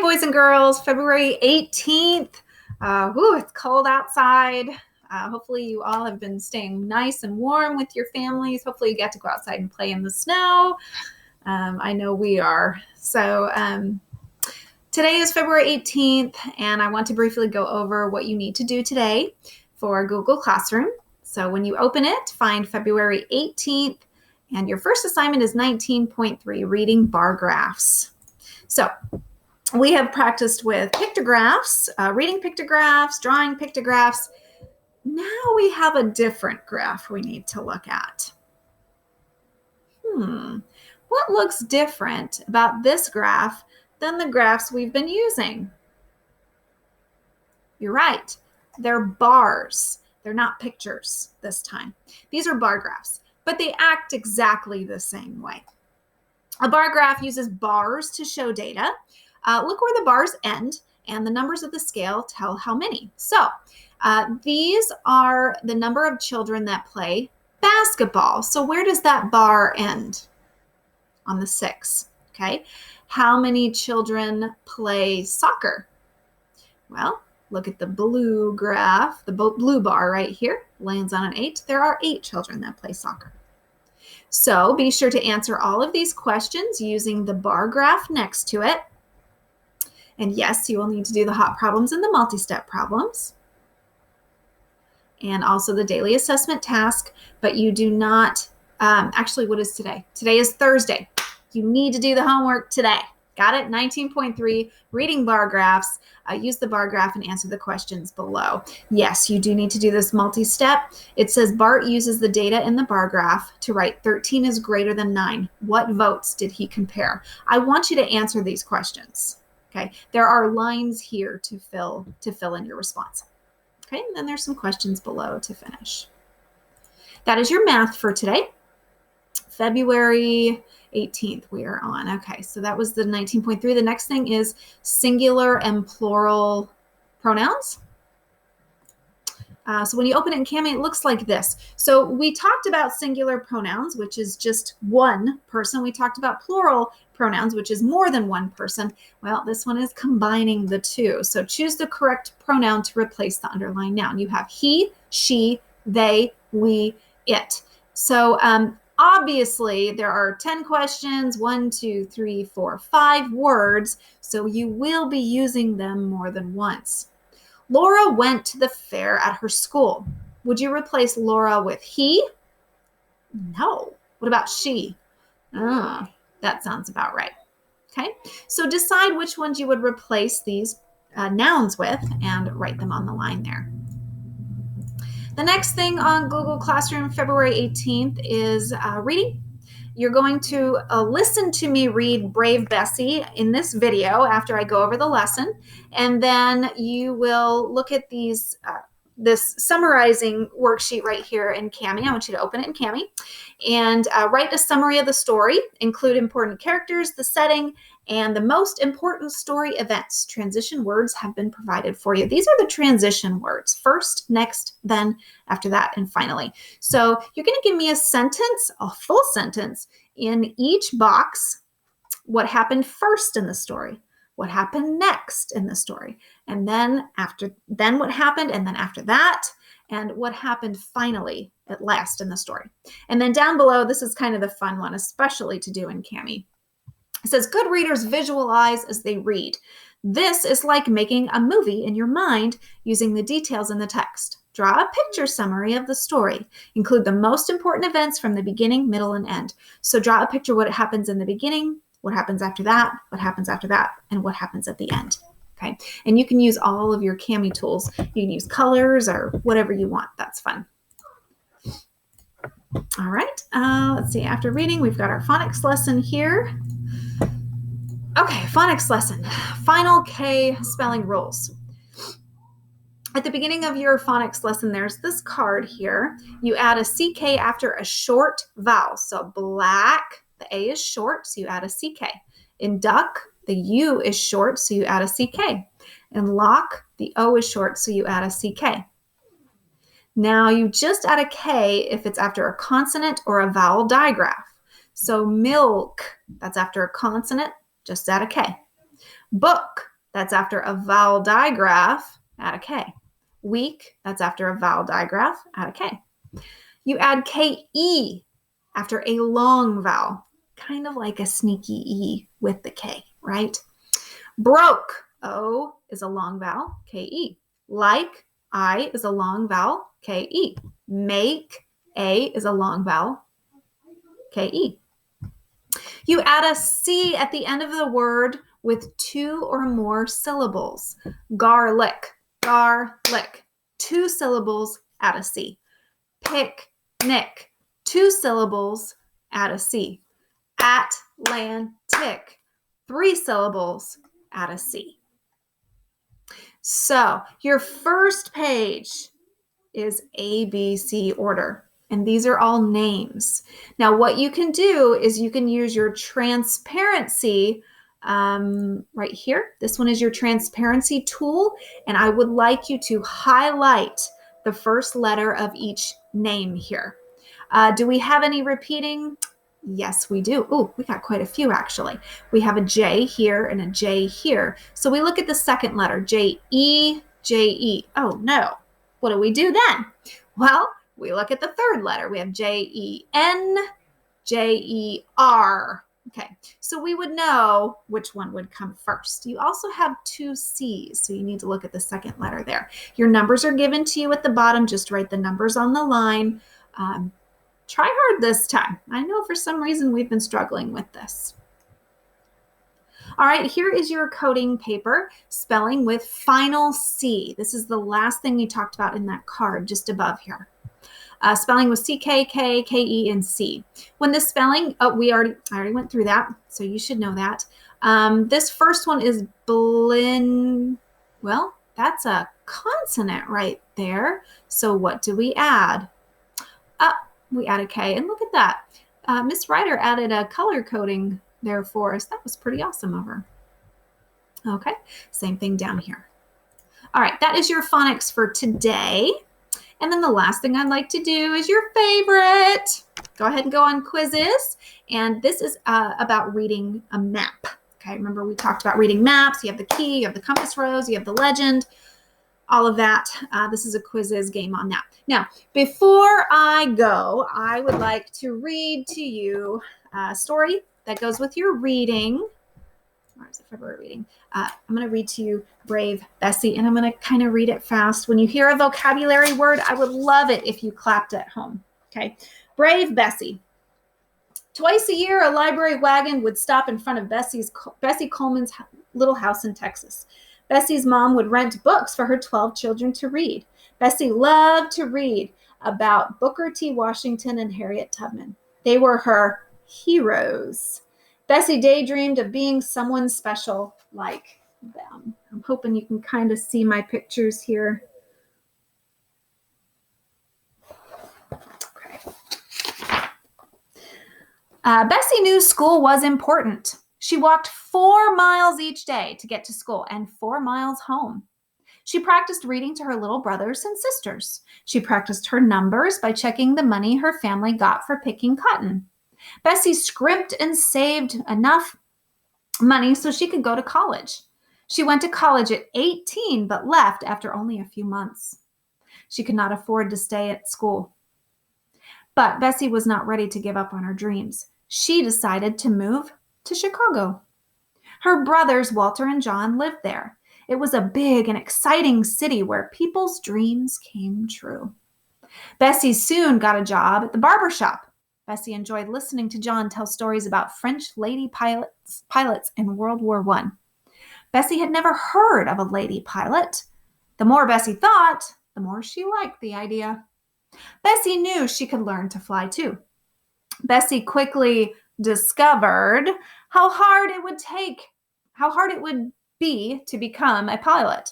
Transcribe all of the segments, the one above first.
boys and girls, February 18th. It's cold outside. Hopefully you all have been staying nice and warm with your families. Hopefully you get to go outside and play in the snow. I know we are. So today is February 18th, and I want to briefly go over what you need to do today for Google Classroom. So when you open it, find February 18th, and your first assignment is 19.3, reading bar graphs. So we have practiced with pictographs, reading pictographs, drawing pictographs. Now we have a different graph we need to look at. What looks different about this graph than the graphs we've been using? You're right. They're bars. They're not pictures this time. These are bar graphs, but they act exactly the same way. A bar graph uses bars to show data. Look where the bars end, and the numbers of the scale tell how many. So these are the number of children that play basketball. So where does that bar end? On the 6, okay? How many children play soccer? Well, look at the blue graph, the blue bar right here, lands on an 8. There are 8 children that play soccer. So be sure to answer all of these questions using the bar graph next to it. And yes, you will need to do the hot problems and the multi-step problems. And also the daily assessment task, but you do not, actually, what is today? Today is Thursday. You need to do the homework today. Got it? 19.3, reading bar graphs. Use the bar graph and answer the questions below. Yes, you do need to do this multi-step. It says Bart uses the data in the bar graph to write 13 is greater than 9. What votes did he compare? I want you to answer these questions. Okay, there are lines here to fill in your response. Okay, and then there's some questions below to finish. That is your math for today. February 18th we are on. Okay, so that was the 19.3. The next thing is singular and plural pronouns. So when you open it in Kami, it looks like this. So we talked about singular pronouns, which is just one person. We talked about plural pronouns, which is more than one person. Well, this one is combining the two. So choose the correct pronoun to replace the underlying noun. You have he, she, they, we, it. So obviously there are 10 questions, 1, 2, 3, 4, 5 words. So you will be using them more than once. Laura went to the fair at her school. Would you replace Laura with he? No. What about she? That sounds about right. Okay, so decide which ones you would replace these nouns with and write them on the line there. The next thing on Google Classroom, February 18th, is reading. You're going to listen to me read Brave Bessie in this video after I go over the lesson, and then you will look at these this summarizing worksheet right here in Kami. I want you to open it in Kami and write a summary of the story, include important characters, the setting, and the most important story events. Transition words have been provided for you. These are the transition words: first, next, then, after that, and finally. So you're going to give me a sentence, a full sentence, in each box. What happened first in the story? What happened next in the story? And then what happened, and then after that, and what happened finally at last in the story. And then down below, this is kind of the fun one, especially to do in Kami. It says, good readers visualize as they read. This is like making a movie in your mind using the details in the text. Draw a picture summary of the story. Include the most important events from the beginning, middle, and end. So draw a picture what happens in the beginning, what happens after that, what happens after that, and what happens at the end. Okay, and you can use all of your Kami tools. You can use colors or whatever you want. That's fun. All right, let's see. After reading, we've got our phonics lesson here. Okay, phonics lesson. Final K spelling rules. At the beginning of your phonics lesson, there's this card here. You add a CK after a short vowel. So black, the A is short, so you add a CK. In duck, the U is short, so you add a CK. In lock, the O is short, so you add a CK. Now you just add a K if it's after a consonant or a vowel digraph. So milk, that's after a consonant, just add a K. Book, that's after a vowel digraph, add a K. Week, that's after a vowel digraph, add a K. You add K-E after a long vowel, kind of like a sneaky E with the K, right? Broke, O is a long vowel, K-E. Like, I is a long vowel, K-E. Make, A is a long vowel, K-E. You add a C at the end of the word with 2 or more syllables. Garlic, garlic. 2 syllables, add a C. Picnic, 2 syllables, add a C. Atlantic, 3 syllables, add a C. So your first page is ABC order, and these are all names. Now, what you can do is you can use your transparency right here. This one is your transparency tool, and I would like you to highlight the first letter of each name here. Do we have any repeating? Yes, we do. Oh, we got quite a few actually. We have a J here and a J here. So we look at the second letter, J-E, J-E. Oh no, what do we do then? Well, we look at the third letter. We have J-E-N, J-E-R. Okay, so we would know which one would come first. You also have 2 C's, so you need to look at the second letter there. Your numbers are given to you at the bottom. Just write the numbers on the line. Try hard this time. I know for some reason we've been struggling with this. All right, here is your coding paper, spelling with final C. This is the last thing we talked about in that card just above here. Spelling with C-K, K, K-E, and C. When the spelling, I already went through that, so you should know that. This first one is blin. Well, that's a consonant right there. So what do we add? We add a K, and look at that. Miss Ryder added a color coding there for us. That was pretty awesome of her. Okay, same thing down here. All right, that is your phonics for today. And then the last thing I'd like to do is your favorite. Go ahead and go on quizzes. And this is about reading a map. Okay, remember we talked about reading maps. You have the key, you have the compass rose, you have the legend, all of that. This is a quizzes game on that. Now, before I go, I would like to read to you a story that goes with your reading. Or is it February reading? I'm going to read to you Brave Bessie, and I'm going to kind of read it fast. When you hear a vocabulary word, I would love it if you clapped at home. Okay. Brave Bessie. Twice a year, a library wagon would stop in front of Bessie Coleman's little house in Texas. Bessie's mom would rent books for her 12 children to read. Bessie loved to read about Booker T. Washington and Harriet Tubman. They were her heroes. Bessie daydreamed of being someone special like them. I'm hoping you can kind of see my pictures here. Okay. Bessie knew school was important. She walked 4 miles each day to get to school and 4 miles home. She practiced reading to her little brothers and sisters. She practiced her numbers by checking the money her family got for picking cotton. Bessie scrimped and saved enough money so she could go to college. She went to college at 18 but left after only a few months. She could not afford to stay at school. But Bessie was not ready to give up on her dreams. She decided to move to Chicago. Her brothers, Walter and John, lived there. It was a big and exciting city where people's dreams came true. Bessie soon got a job at the barber shop. Bessie enjoyed listening to John tell stories about French lady pilots in World War I. Bessie had never heard of a lady pilot. The more Bessie thought, the more she liked the idea. Bessie knew she could learn to fly too. Bessie quickly discovered how hard it would be to become a pilot.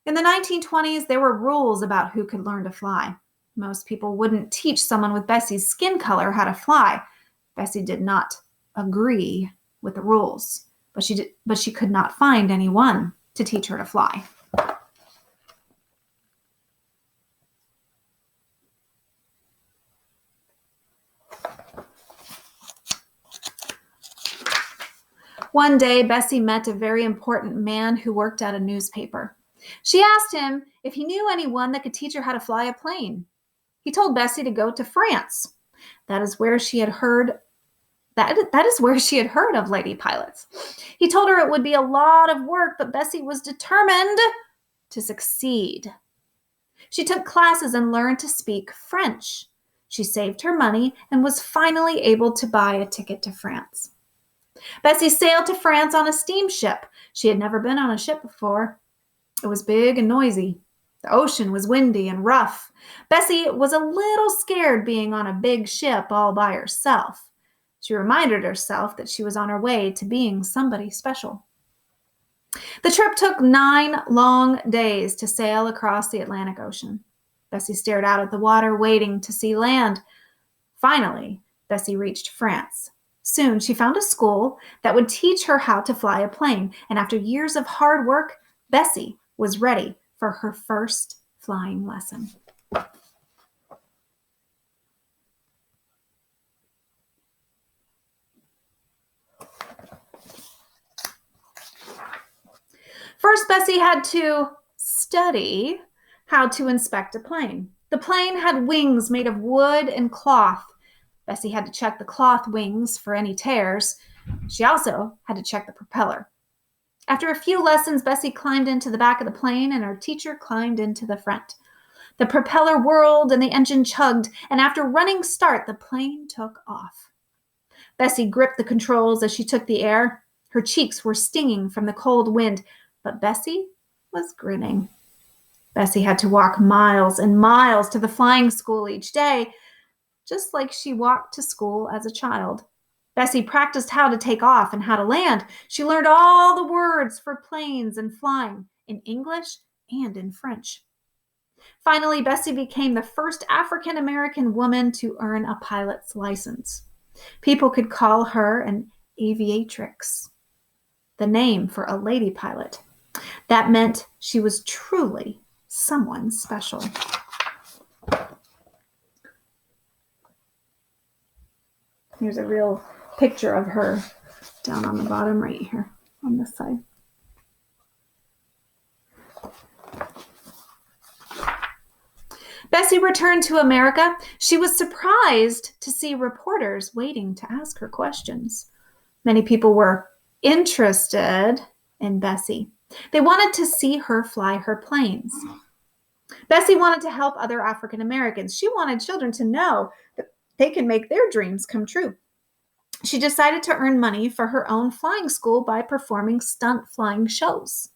In the 1920s, there were rules about who could learn to fly. Most people wouldn't teach someone with Bessie's skin color how to fly. Bessie did not agree with the rules, but she could not find anyone to teach her to fly. One day, Bessie met a very important man who worked at a newspaper. She asked him if he knew anyone that could teach her how to fly a plane. He told Bessie to go to France. That is where she had heard of lady pilots. He told her it would be a lot of work, but Bessie was determined to succeed. She took classes and learned to speak French. She saved her money and was finally able to buy a ticket to France. Bessie sailed to France on a steamship. She had never been on a ship before. It was big and noisy. The ocean was windy and rough. Bessie was a little scared being on a big ship all by herself. She reminded herself that she was on her way to being somebody special. The trip took 9 long days to sail across the Atlantic Ocean. Bessie stared out at the water, waiting to see land. Finally, Bessie reached France. Soon, she found a school that would teach her how to fly a plane, and after years of hard work, Bessie was ready for her first flying lesson. First, Bessie had to study how to inspect a plane. The plane had wings made of wood and cloth. Bessie had to check the cloth wings for any tears. She also had to check the propeller. After a few lessons, Bessie climbed into the back of the plane and her teacher climbed into the front. The propeller whirled and the engine chugged, and after running start, the plane took off. Bessie gripped the controls as she took the air. Her cheeks were stinging from the cold wind, but Bessie was grinning. Bessie had to walk miles and miles to the flying school each day, just like she walked to school as a child. Bessie practiced how to take off and how to land. She learned all the words for planes and flying in English and in French. Finally, Bessie became the first African American woman to earn a pilot's license. People could call her an aviatrix, the name for a lady pilot. That meant she was truly someone special. Here's a real picture of her down on the bottom right here on this side. Bessie returned to America. She was surprised to see reporters waiting to ask her questions. Many people were interested in Bessie. They wanted to see her fly her planes. Bessie wanted to help other African Americans. She wanted children to know that they can make their dreams come true. She decided to earn money for her own flying school by performing stunt flying shows.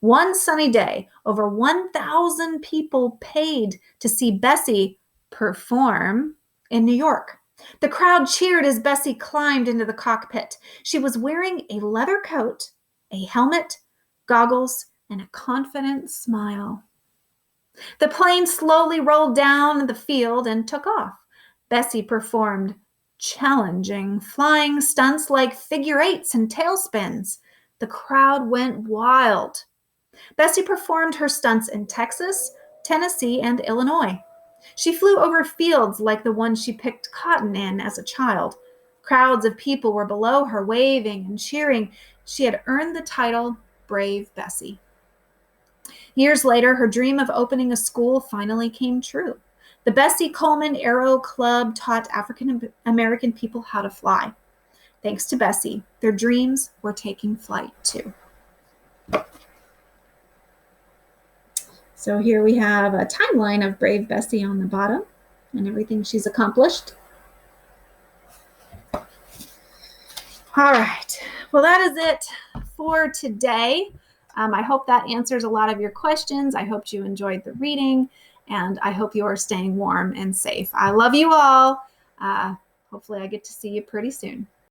One sunny day, over 1,000 people paid to see Bessie perform in New York. The crowd cheered as Bessie climbed into the cockpit. She was wearing a leather coat, a helmet, goggles, and a confident smile. The plane slowly rolled down the field and took off. Bessie performed challenging flying stunts like figure eights and tailspins. The crowd went wild. Bessie performed her stunts in Texas, Tennessee, and Illinois. She flew over fields like the one she picked cotton in as a child. Crowds of people were below her, waving and cheering. She had earned the title Brave Bessie. Years later, her dream of opening a school finally came true. The Bessie Coleman Aero Club taught African American people how to fly. Thanks to Bessie, their dreams were taking flight too. So here we have a timeline of Brave Bessie on the bottom and everything she's accomplished. All right. Well, that is it for today. I hope that answers a lot of your questions. I hope you enjoyed the reading, and I hope you are staying warm and safe. I love you all. Hopefully I get to see you pretty soon.